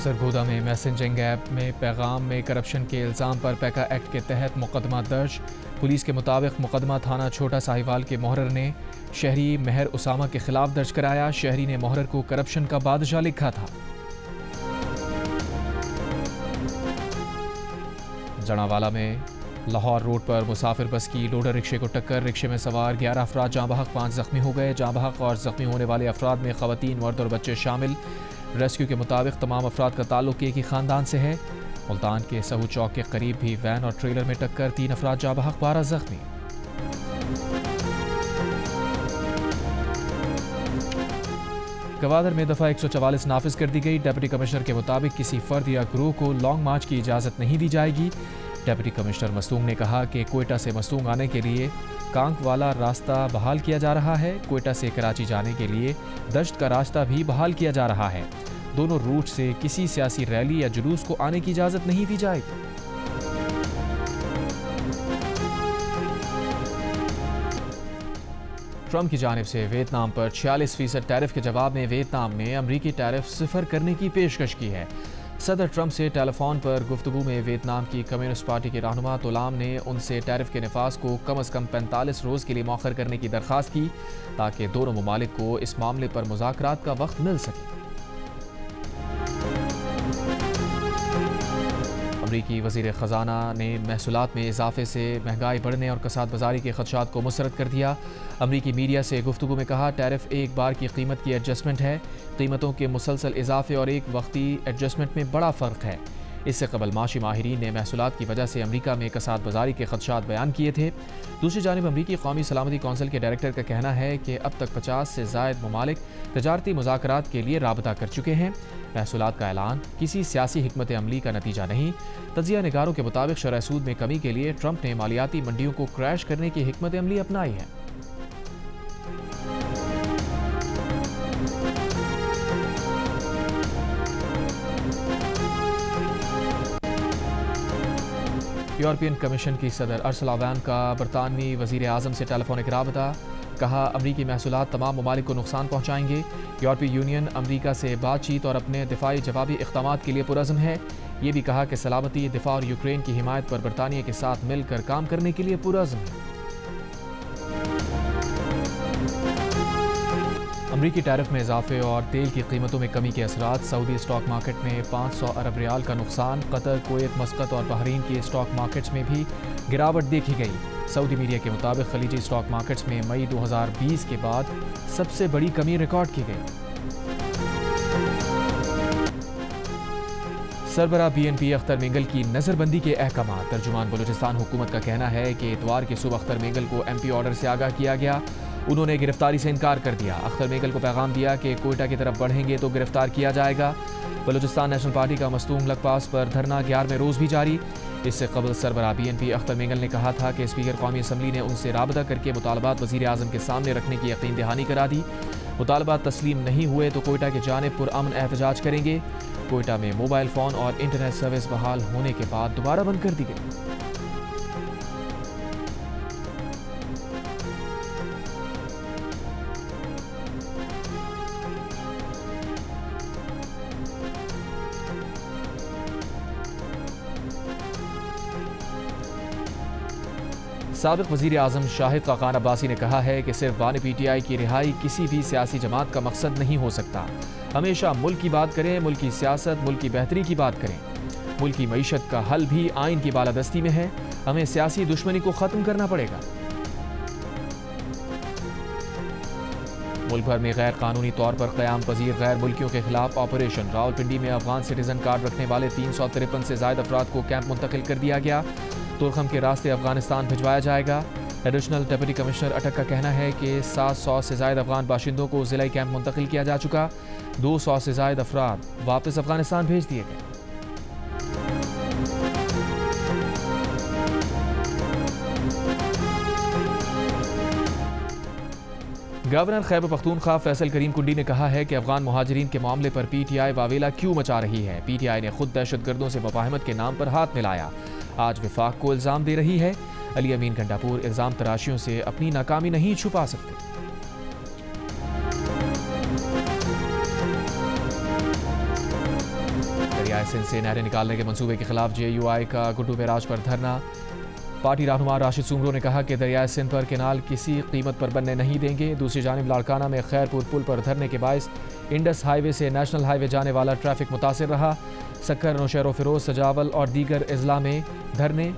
सरगोदा में messaging app में पैगाम में करप्शन के इल्ज़ाम पर पैका एक्ट के तहत मुकदमा दर्ज। पुलिस के मुताबिक मुकदमा थाना छोटा साहिवाल के मोहरर ने शहरी महर उसामा के खिलाफ दर्ज कराया। शहरी ने मोहरर को करप्शन का बादशाह लिखा था। जनावाला में लाहौर रोड पर मुसाफिर बस की लोडर रिक्शे को टक्कर। रिक्शे में सवार 11 अफराद जाँ बहक, 5 जख्मी हो गए। जाँ बहक और जख्मी होने वाले अफराद में खवातीन, मर्द और बच्चे शामिल। रेस्क्यू के मुताबिक तमाम अफराद का ताल्लुक एक ही खानदान से है। मुल्तान के सहू चौक के करीब भी वैन और ट्रेलर में टक्कर, 3 अफराद जाँ बहक, 12 जख्मी। गवादर में दफ़ा 144 नाफिज कर दी गई। डिप्टी कमिश्नर के मुताबिक किसी फर्द या ग्रोह को लॉन्ग मार्च की इजाज़त नहीं दी जाएगी। डिप्टी कमिश्नर मस्तूंग ने कहा कि कोयटा से मस्तूंग आने के लिए कांक वाला रास्ता बहाल किया जा रहा है। कोयटा से कराची जाने के लिए दश्त का रास्ता भी बहाल किया जा रहा है। दोनों रूट से किसी सियासी रैली या जुलूस को आने की इजाज़त नहीं दी जाएगी। ट्रंप की जानिब से वियतनाम पर 46% टैरिफ के जवाब में वियतनाम ने अमरीकी टैरिफ सिफर करने की पेशकश की है। सदर ट्रंप से टेलीफोन पर गुफ्तगू में वियतनाम की कम्युनिस्ट पार्टी के रहनुमा तोलाम ने उनसे टैरिफ के नफाज को कम अज़ कम 45 रोज़ के लिए मौखर करने की दरख्वास्त की ताकि दोनों ममालिक को इस मामले पर मुज़ाकरात का वक्त मिल सके। अमरीकी वज़ीर ख़जाना ने महसूलात में इजाफे से महंगाई बढ़ने और कसाद बाजारी के खदशात को मुस्तरद कर दिया। अमरीकी मीडिया से गुफ्तगू में कहा, टैरिफ एक बार की कीमत की एडजस्टमेंट है। कीमतों के मुसलसल इजाफे और एक वक्ती एडजस्टमेंट में बड़ा फ़र्क है। इससे कबल माशी माहिरीन ने महसूलात की वजह से अमरीका में कसाद बाजारी के खदशात बयान किए थे। दूसरी जानिब अमरीकी कौमी सलामती कौंसिल के डायरेक्टर का कहना है कि अब तक 50 से ज़ायद ममालिक तजारती मुज़ाकरात के लिए राबता कर चुके हैं। महसूलात का ऐलान किसी सियासी हिकमत अमली का नतीजा नहीं। तजिया निगारों के मुताबिक शरह सूद में कमी के लिए ट्रंप ने मालियाती मंडियों को क्रैश करने की हिकमत अमली अपनाई है। यूरोपियन कमीशन की सदर अर्सला वैन का बरतानवी वज़ीर आज़म से टेलीफोनिक राबता। कहा, अमरीकी महसूलात तमाम ममालिक को नुकसान पहुँचाएंगे। यूरोपीय यूनियन अमरीका से बातचीत और अपने दिफाई जवाबी इक़दामात के लिए पुरज़्म है। ये भी कहा कि सलामती, दिफा और यूक्रेन की हिमायत पर बरतानिया के साथ मिलकर काम करने के लिए पुरज़्म है। अमरीकी टैरिफ में इजाफे और तेल की कीमतों में कमी के असरात। सऊदी स्टॉक मार्केट में 500 अरब रियाल का नुकसान। कतर, कुवैत, मस्कत और बहरीन के स्टॉक मार्केट्स में भी गिरावट देखी गई। सऊदी मीडिया के मुताबिक खलीजी स्टॉक मार्केट्स में मई 2020 के बाद सबसे बड़ी कमी रिकॉर्ड की गई। सरबराह BNP अख्तर मेंगल की नज़रबंदी के अहकामात। तर्जुमान बलूचिस्तान हुकूमत का कहना है कि इतवार की सुबह अख्तर मेंगल को MP ऑर्डर से आगाह किया गया। उन्होंने गिरफ्तारी से इनकार कर दिया। अख्तर मेंगल को पैगाम दिया कि कोयटा की तरफ बढ़ेंगे तो गिरफ्तार किया जाएगा। बलूचिस्तान नेशनल पार्टी का मस्तूंग लकपास पर धरना 11वें रोज़ भी जारी। इससे कबल सरबराह BNP अख्तर मेंगल ने कहा था कि स्पीकर कौमी असम्बली ने उनसे राबता करके मुतालबात वज़ीर आज़म के सामने रखने की यकीन दहानी करा दी। मुतालबात तस्लीम नहीं हुए तो कोयटा की जानिब पुरअमन एहतजाज करेंगे। कोयटा में मोबाइल फ़ोन और इंटरनेट सर्विस बहाल होने के बाद दोबारा बंद कर दी गई। साबिक़ वज़ीर आज़म शाहिद खाकान अब्बासी ने कहा है कि सिर्फ बानी PTI की रिहाई किसी भी सियासी जमात का मकसद नहीं हो सकता। हमेशा मुल्क की बात करें, मुल्क की सियासत, मुल्क की बेहतरी की बात करें। मुल्क की मईशत का हल भी आइन की बालादस्ती में है। हमें सियासी दुश्मनी को ख़त्म करना पड़ेगा। मुल्क भर में गैर कानूनी तौर पर क़याम पजीर गैर मुल्कियों के खिलाफ ऑपरेशन। रावलपिंडी में अफगान सिटीजन कार्ड रखने वाले 353 से ज़ायद अफराद को कैंप मुंतकिल कर दिया गया। तुरखम के रास्ते अफगानिस्तान भिजवाया जाएगा। एडिशनल डिप्टी कमिश्नर अटक का कहना है कि 700 से ज़ायद अफगान बाशिंदों को ज़िला कैंप मुंतकिल किया जा चुका। 200 से ज़ायद अफराद वापस अफगानिस्तान भेज दिए गए। गवर्नर खैबर पख्तूनख्वा फैसल करीम कुंडी ने कहा है कि अफगान मुहाजिरीन के मामले पर PTI वावेला क्यों मचा रही है। PTI ने खुद दहशतगर्दों से मुफाहमत के नाम पर हाथ मिलाया। आज विफाक को इल्ज़ाम दे रही है। अली अमीन घंटापुर इल्ज़ाम तराशियों से अपनी नाकामी नहीं छुपा सकते। दरियाए सिंध से नहरें निकालने के मंसूबे के खिलाफ JUI का गुड्डू बैराज पर धरना। पार्टी रहनुमा राशिद सुमरो ने कहा कि दरियाए सिंध पर केनाल किसी कीमत पर बनने नहीं देंगे। दूसरी जानिब लाड़काना में खैरपुर पुल पर धरने के बायस इंडस हाईवे से नेशनल हाईवे जाने वाला ट्रैफिक मुतासिर रहा। सक्कर, नौशहर फिरोज, सजावल और दीगर अजला में धरने।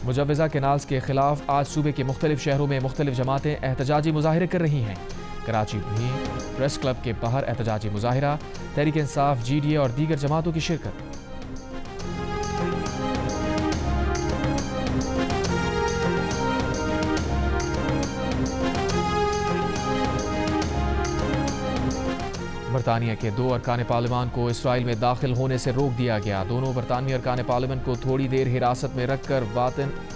मुजव्वज़ा केनाल्स के खिलाफ आज सूबे के मुख्तलिफ शहरों में मुख्तलिफ जमातें एहतजाजी मुजाहिरे कर रही हैं। कराची में प्रेस क्लब के बाहर एहतजाजी मुजाहिरा, तहरीक इंसाफ, GDA और दीगर जमातों की शिरकत। बरतानिया के 2 अरकान पार्लिमान को इसराइल में दाखिल होने से रोक दिया गया। दोनों बरतानवी अरकान पार्लिमान को थोड़ी देर हिरासत में रखकर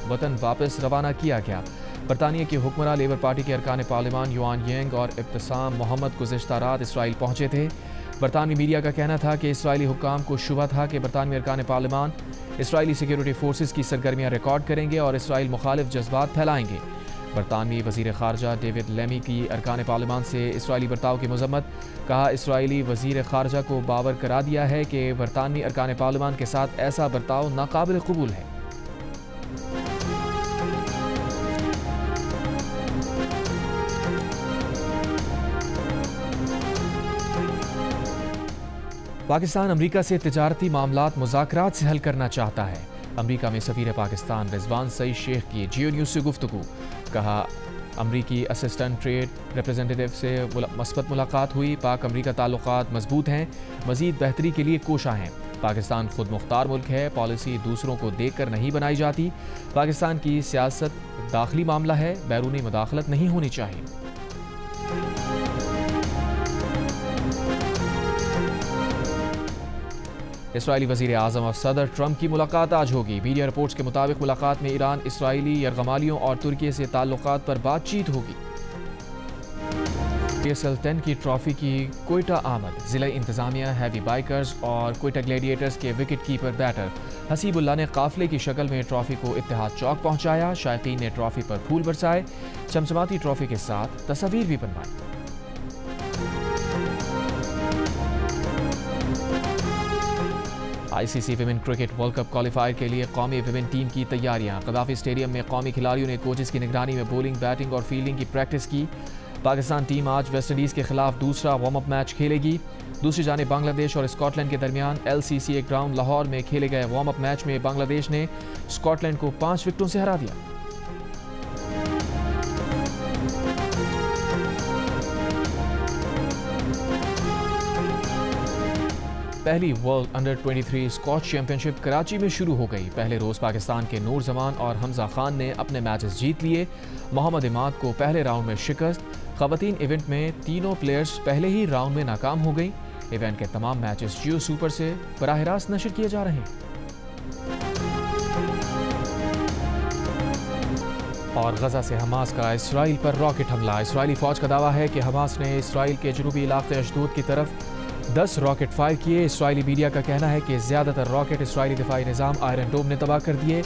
वतन वापस रवाना किया गया। बरतानिया के हुक्मरान लेबर पार्टी के अरकान पार्लिमान युआन येंग और इब्तिसाम मोहम्मद गुज़िश्ता रात इसराइल पहुंचे थे। बरतानवी मीडिया का कहना था कि इसराइली हुक्काम को शुबा था कि बरतानवी अरकान पार्लिमान इसराइली सिक्योरिटी फोर्सेस की सरगर्मियाँ रिकॉर्ड करेंगे और इसराइल मुखालिफ जज्बात फैलाएंगे। बरतानवी वज़ीर ख़ारजा डेविड लेमी की अरकान पार्लिमान से इसराइली बर्ताव की मजम्मत। कहा, इसराइली वज़ीर ख़ारजा को बावर करा दिया है कि बरतानवी अरकान पार्लिमान के साथ ऐसा बर्ताव नाकाबिल कबूल है। पाकिस्तान अमरीका से तिजारती मामलात मुज़ाकरात से हल करना चाहता है। अमरीका में सफ़ीर पाकिस्तान रिजवान सईद शेख की जियो न्यूज़ से गुफ्तगू। कहा, अमरीकी असिस्टेंट ट्रेड रिप्रेजेंटेटिव से मस्बत मुलाकात हुई। पाक अमरीका ताल्लुकात मजबूत हैं, मज़ीद बेहतरी के लिए कोशा हैं। पाकिस्तान खुद मुख्तार मुल्क है, पॉलिसी दूसरों को देख कर नहीं बनाई जाती। पाकिस्तान की सियासत दाखिली मामला है, बैरूनी मुदाखलत नहीं होनी चाहिए। इसराइली वज़ीर आज़म और सदर ट्रंप की मुलाकात आज होगी। मीडिया रिपोर्ट्स के मुताबिक मुलाकात में ईरान, इसराइली यरगमालियों और तुर्की से ताल्लुकात पर बातचीत होगी। PSL 10 की ट्रॉफी की कोयटा आमद। ज़िला इंतज़ामिया, हैवी बाइकर्स और कोयटा ग्लेडिएटर्स के विकेट कीपर बैटर हसीबुल्लाह ने काफिले की शक्ल में ट्रॉफी को इत्तेहाद चौक पहुंचाया। शायकीन ने ट्रॉफी पर फूल बरसाए, चमचमाती ट्रॉफी के साथ तस्वीर भी बनवाई। ICC women cricket world cup qualifier के लिए कौमी विमेन टीम की तैयारियां। कदाफी स्टेडियम में कौमी खिलाड़ियों ने कोचेस की निगरानी में बॉलिंग, बैटिंग और फील्डिंग की प्रैक्टिस की। पाकिस्तान टीम आज वेस्ट इंडीज़ के खिलाफ दूसरा वार्म अप मैच खेलेगी। दूसरी जानिब बांग्लादेश और स्कॉटलैंड के दरमियान LCCA ग्राउंड लाहौर में खेले गए वार्म अप मैच में बांग्लादेश ने स्कॉटलैंड को 5 विकेटों से हरा दिया। पहली world under 23 squash championship Karachi में शुरू हो गई। पहले रोज पाकिस्तान के नूर जमान और हमजा खान ने अपने मैचेस जीत लिए। मोहम्मद इमाद को पहले राउंड में शिकस्त। खवातीन इवेंट में तीनों प्लेयर्स पहले ही राउंड में नाकाम हो गई। इवेंट के तमाम मैचेस जियो सुपर से बराह रास्त नशर किए जा रहे हैं। और गजा से हमास का इसराइल पर रॉकेट हमला। इसराइली फौज का दावा है कि हमास ने इसराइल के जनूबी इलाके अशदोद की तरफ 10 रॉकेट फायर किए। इसराइली मीडिया का कहना है कि ज़्यादातर रॉकेट इसराइली दिफाई निज़ाम आयरन डोम ने तबाह कर दिए।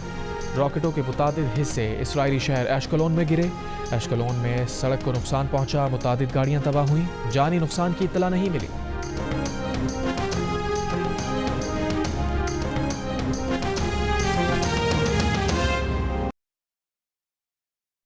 रॉकेटों के मुतादिद हिस्से इसराइली शहर एशकलोन में गिरे। एशकलोन में सड़क को नुकसान पहुंचा, मुतादिद गाड़ियां तबाह हुई। जानी नुकसान की इत्तला नहीं मिली।